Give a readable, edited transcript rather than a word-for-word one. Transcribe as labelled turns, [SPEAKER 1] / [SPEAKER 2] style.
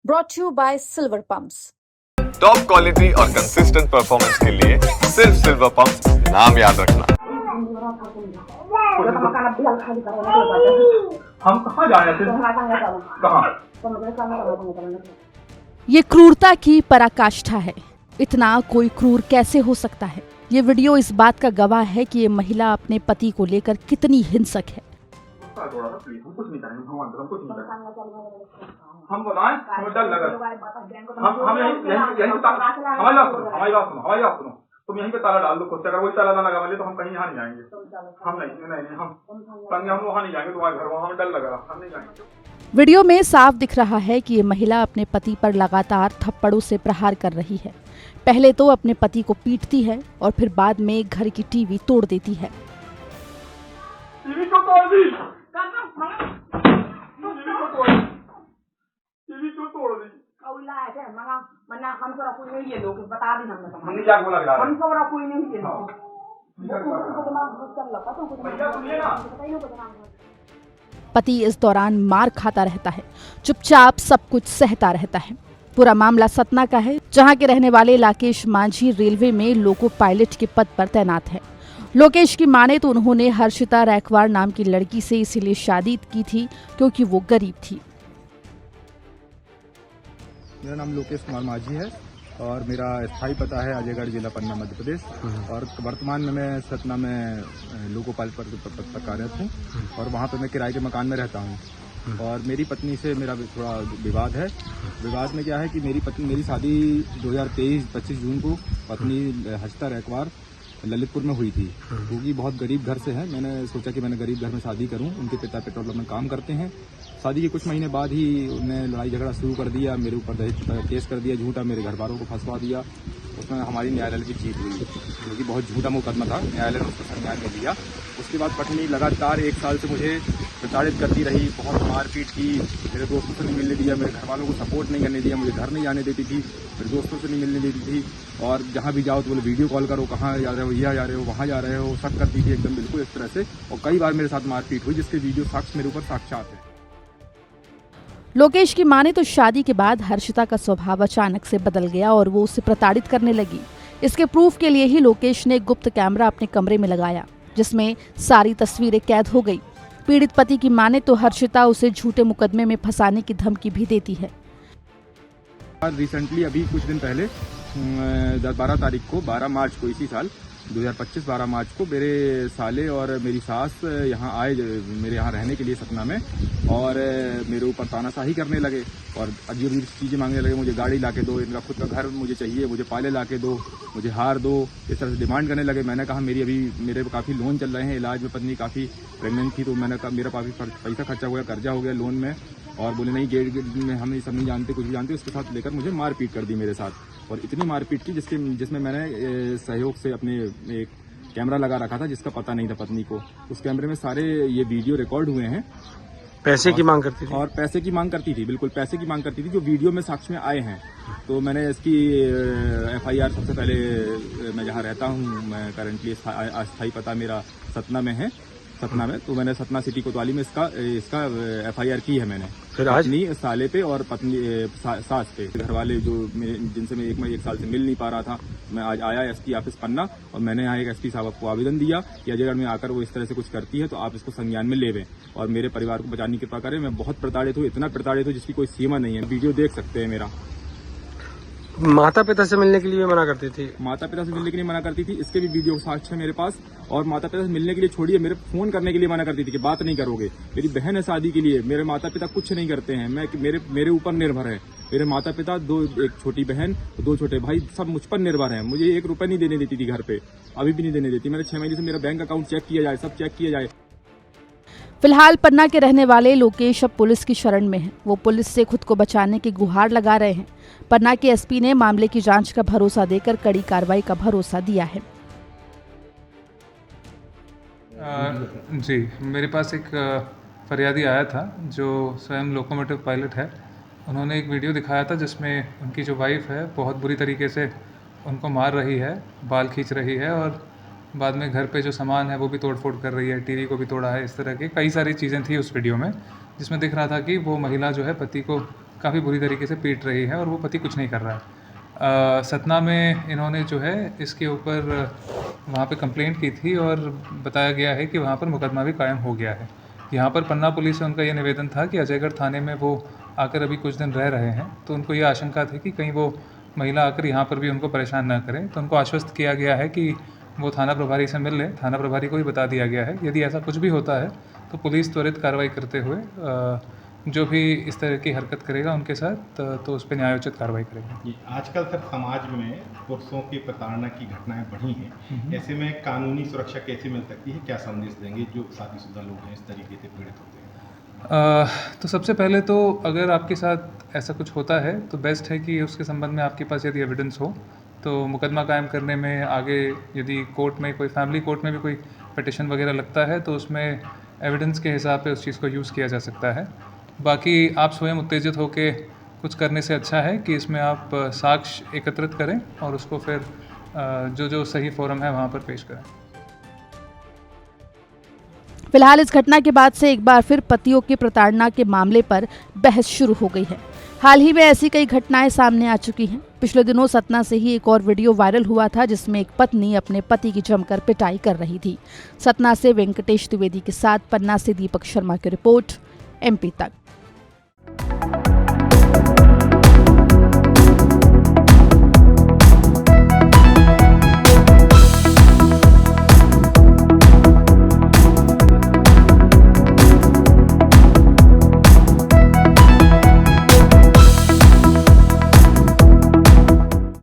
[SPEAKER 1] brought to you by Silver Pumps.
[SPEAKER 2] Top quality और consistent performance के लिए सिर्फ सिल्वर पंप्स नाम याद रखना।
[SPEAKER 3] हम कहाँ जा रहे थे? कहाँ?
[SPEAKER 1] ये क्रूरता की पराकाष्ठा है। इतना कोई क्रूर कैसे हो सकता है? ये वीडियो इस बात का गवाह है कि ये महिला अपने पति को लेकर कितनी हिंसक है।
[SPEAKER 3] हम कुछ नहीं करेंगे, भगवान हम कुछ नहीं करेंगे। हम बताएं, हमें डर लगा। हम हमारी बात सुनो। तुम यहीं पे ताला डाल दो खुद से। अगर वही ताला ना लगा वाले तो हम कहीं यहाँ नहीं जाएंगे। हम वहाँ नहीं जाएंगे। तुम्हारे घर वहाँ हमें डर लगा, हम नहीं जाएंगे।
[SPEAKER 1] वीडियो में साफ दिख रहा है कि ये महिला अपने पति पर लगातार थप्पड़ों से प्रहार कर रही है। पहले तो अपने पति को पीटती है और फिर बाद में घर की टीवी तोड़ देती है।
[SPEAKER 3] टीवी क्यों तोड़ दी? हमने क्या बोला?
[SPEAKER 1] पति इस दौरान मार खाता रहता है, चुपचाप सब कुछ सहता रहता है। पूरा मामला सतना का है, जहां के रहने वाले लाकेश मांझी रेलवे में लोको पायलट के पद पर तैनात है। लोकेश की माने तो उन्होंने हर्षिता रैकवार नाम की लड़की से इसीलिए शादी की थी क्योंकि वो गरीब थी।
[SPEAKER 4] मेरा नाम लोकेश कुमार माझी है और मेरा स्थायी पता है अजयगढ़ जिला पन्ना मध्य प्रदेश। और वर्तमान में मैं सतना में लोको पायलट पद पर कार्यरत हूँ और वहाँ पर मैं किराए के मकान में रहता हूँ। और मेरी पत्नी से मेरा थोड़ा विवाद है। विवाद में क्या है कि मेरी शादी 2023 25 जून को पत्नी हर्षिता रैकवार ललितपुर में हुई थी। क्योंकि बहुत गरीब घर से है, मैंने सोचा कि मैंने गरीब घर में शादी करूं। उनके पिता पेट्रोल पंप में काम करते हैं। शादी के कुछ महीने बाद ही उन्होंने लड़ाई झगड़ा शुरू कर दिया, मेरे ऊपर दहेज केस कर दिया झूठा, मेरे घर वालों को फंसवा दिया। उसमें हमारी न्यायालय की जीत हुई, क्योंकि बहुत झूठा मुकदमा था। न्यायालय ने उसको संज्ञान में लिया। उसके बाद पत्नी लगातार 1 साल से मुझे प्रताड़ित करती रही, बहुत मारपीट की, मेरे दोस्तों से नहीं मिलने दिया, मेरे घर वालों को सपोर्ट नहीं करने दिया, मुझे घर नहीं जाने देती थी, मेरे दोस्तों से नहीं मिलने देती थी। और जहाँ भी जाओ तो बोले वीडियो कॉल करो, कहाँ जा रहे हो, यहाँ जा रहे हो, वहाँ जा रहे हो, शक करती थी एकदम बिल्कुल इस तरह से। और कई बार मेरे साथ मारपीट हुई, जिसके वीडियो साक्ष्य मेरे ऊपर साक्षात है।
[SPEAKER 1] लोकेश की माने तो शादी के बाद हर्षिता का स्वभाव अचानक से बदल गया और वो उसे प्रताड़ित करने लगी। इसके प्रूफ के लिए ही लोकेश ने गुप्त कैमरा अपने कमरे में लगाया, जिसमें सारी तस्वीरें कैद हो गई। पीड़ित पति की माने तो हर्षिता उसे झूठे मुकदमे में फंसाने की धमकी भी देती है।
[SPEAKER 4] रिसेंटली अभी कुछ दिन पहले 12 तारीख को 12 मार्च को इसी साल 2025 12 मार्च को मेरे साले और मेरी सास यहाँ आए मेरे यहाँ रहने के लिए सतना में। और मेरे ऊपर तानाशाही करने लगे और अजीब अजीब चीज़ें मांगने लगे। मुझे गाड़ी लाके दो, इनका खुद का घर मुझे चाहिए, मुझे पाले लाके दो, मुझे हार दो, इस तरह से डिमांड करने लगे। मैंने कहा मेरे काफ़ी लोन चल रहे हैं, इलाज में पत्नी काफ़ी प्रेगनेंट थी, तो मैंने कहा मेरा काफ़ी पैसा खर्चा हो गया, कर्जा हो गया लोन में। और बोले नहीं, गेट में हम ये सब नहीं जानते, कुछ भी जानते। उसके साथ लेकर मुझे मारपीट कर दी मेरे साथ। और इतनी मारपीट की जिसमें मैंने सहयोग से अपने एक कैमरा लगा रखा था, जिसका पता नहीं था पत्नी को। उस कैमरे में सारे ये वीडियो रिकॉर्ड हुए हैं।
[SPEAKER 5] पैसे की मांग करती थी
[SPEAKER 4] और पैसे की मांग करती थी, बिल्कुल पैसे की मांग करती थी, जो वीडियो में साक्ष्य में आए हैं। तो मैंने इसकी FIR सबसे पहले, मैं जहाँ रहता हूँ, मैं करंटली अस्थायी पता मेरा सतना में है, सतना में। तो मैंने सतना सिटी कोतवाली में इसका FIR की है मैंने।
[SPEAKER 5] फिर आज
[SPEAKER 4] पत्नी साले पे और पत्नी सास पे। घर वाले जो जिनसे मैं 1 साल से मिल नहीं पा रहा था, मैं आज आया SP ऑफिस पन्ना और मैंने यहाँ एक SP साहब को आवेदन दिया कि अजयगढ़ में आकर वो इस तरह से कुछ करती है तो आप इसको संज्ञान में लेवें और मेरे परिवार को बचाने की कृपा करें। मैं बहुत प्रताड़ित हूँ, इतना प्रताड़ित हूँ जिसकी कोई सीमा नहीं है। वीडियो देख सकते हैं मेरा।
[SPEAKER 5] माता पिता से मिलने के लिए मना करती थी।
[SPEAKER 4] माता पिता से मिलने के लिए मना करती थी, इसके भी वीडियो साक्ष्य है मेरे पास। और माता पिता से मिलने के लिए छोड़िए, मेरे फोन करने के लिए मना करती थी कि बात नहीं करोगे। मेरी बहन है शादी के लिए, मेरे माता पिता कुछ नहीं करते हैं, मेरे ऊपर निर्भर है। मेरे माता पिता एक छोटी बहन, 2 छोटे भाई, सब मुझ पर निर्भर हैं। मुझे 1 रुपया नहीं देने देती थी घर पे, अभी भी नहीं देने देती। मैंने 6 महीने से मेरा बैंक अकाउंट चेक किया जाए, सब चेक किया जाए।
[SPEAKER 1] फिलहाल पन्ना के रहने वाले लोकेश अब पुलिस की शरण में हैं। वो पुलिस से खुद को बचाने की गुहार लगा रहे हैं। पन्ना के SP ने मामले की जांच का भरोसा देकर कड़ी कार्रवाई का भरोसा दिया है।
[SPEAKER 6] जी, मेरे पास एक फरियादी आया था जो स्वयं लोकोमोटिव पायलट है। उन्होंने एक वीडियो दिखाया था जिसमें उनकी जो वाइफ है बहुत बुरी तरीके से उनको मार रही है, बाल खींच रही है और बाद में घर पे जो सामान है वो भी तोड़ फोड़ कर रही है, टीवी को भी तोड़ा है। इस तरह की कई सारी चीज़ें थी उस वीडियो में, जिसमें दिख रहा था कि वो महिला जो है पति को काफ़ी बुरी तरीके से पीट रही है और वो पति कुछ नहीं कर रहा है। सतना में इन्होंने जो है इसके ऊपर वहाँ पे कंप्लेंट की थी और बताया गया है कि वहाँ पर मुकदमा भी कायम हो गया है। यहाँ पर पन्ना पुलिस से उनका ये निवेदन था कि अजयगढ़ थाने में वो आकर अभी कुछ दिन रह रहे हैं, तो उनको ये आशंका थी कि कहीं वो महिला आकर यहाँ पर भी उनको परेशान ना करें। तो उनको आश्वस्त किया गया है कि वो थाना प्रभारी से मिल लें। थाना प्रभारी को भी बता दिया गया है यदि ऐसा कुछ भी होता है तो पुलिस त्वरित कार्रवाई करते हुए जो भी इस तरह की हरकत करेगा उनके साथ तो उस पर न्यायोचित कार्रवाई करेगी।
[SPEAKER 7] ये आजकल सर समाज में पुरुषों की प्रताड़ना की घटनाएं बढ़ी हैं, ऐसे में कानूनी सुरक्षा कैसे मिल सकती है, क्या संदेश देंगे जो शादीशुदा लोग हैं इस तरीके से पीड़ित होते हैं?
[SPEAKER 6] तो सबसे पहले तो अगर आपके साथ ऐसा कुछ होता है तो बेस्ट है कि उसके संबंध में आपके पास यदि एविडेंस हो तो मुकदमा कायम करने में आगे यदि कोर्ट में कोई फैमिली कोर्ट में भी कोई पिटिशन वगैरह लगता है तो उसमें एविडेंस के हिसाब से उस चीज़ को यूज़ किया जा सकता है। बाकी आप स्वयं उत्तेजित होकर कुछ करने से अच्छा है कि इसमें आप साक्ष्य एकत्रित करें और उसको फिर जो सही फोरम है वहाँ पर पेश करें।
[SPEAKER 1] फिलहाल इस घटना के बाद से एक बार फिर पतियों की प्रताड़ना के मामले पर बहस शुरू हो गई है। हाल ही में ऐसी कई घटनाएं सामने आ चुकी हैं। पिछले दिनों सतना से ही एक और वीडियो वायरल हुआ था जिसमें एक पत्नी अपने पति की जमकर पिटाई कर रही थी। सतना से वेंकटेश द्विवेदी के साथ पन्ना से दीपक शर्मा की रिपोर्ट, MP तक।